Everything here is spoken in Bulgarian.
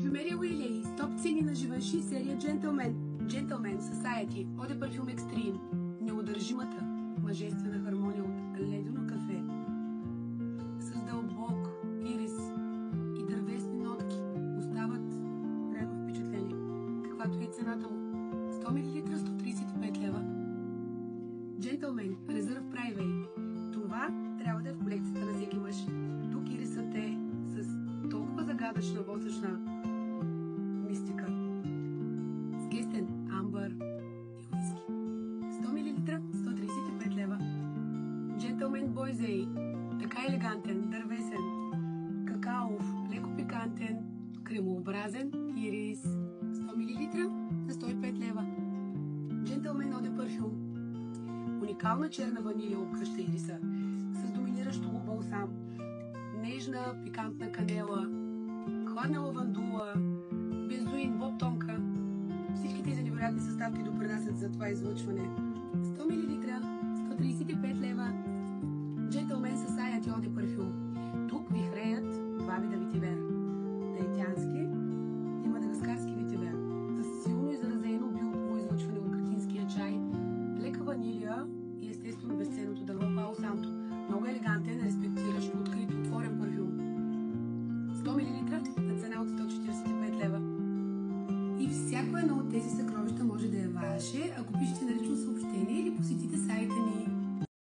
Parfumeria Wiley, топ цени на Живанши, серия Gentleman, Gentleman Society, Eau de Parfum Extreme, неудържимата мъжествена хармония от ледено кафе, с дълбок ирис и дървесни нотки, остават пряко впечатление, каквато е цената му. 100 мл 135 лева. Gentleman Reserve Private. Това трябва да е в колекцията на всеки мъж. Тук ирисът е с толкова загадъчна, восъчна мистика. Сгестен, амбър и уиски. 100 мл 135 лева. Gentleman Boisei. Така елегантен, дървесен, какаов, леко пикантен, кремообразен ирис. 100 мл на 105 лева. Gentleman Eau de Parfum. Уникална черна ванилия обгръща ириса с доминиращо го балсам, нежна пикантна канела, хладна лавандула, бензоин, боб тонка. Всички тези невероятни съставки допринасят за това излъчване. 100 мл 135 лева. Gentleman Society Eau de Parfum. Тук вихреят два вида ветивер. Таитянски и мадагаскарски ветивер. С силно изразено билково излъчване от картинския чай, лека ванилия и естествено безценното дърво Пало Санто. Много елегантен, респектиращ, открит, отворен парфюм. 100 мл на цена от 145 лева. И всяко едно от тези съкровища може да е ваше, ако пишете на лично съобщение или посетите сайта ни.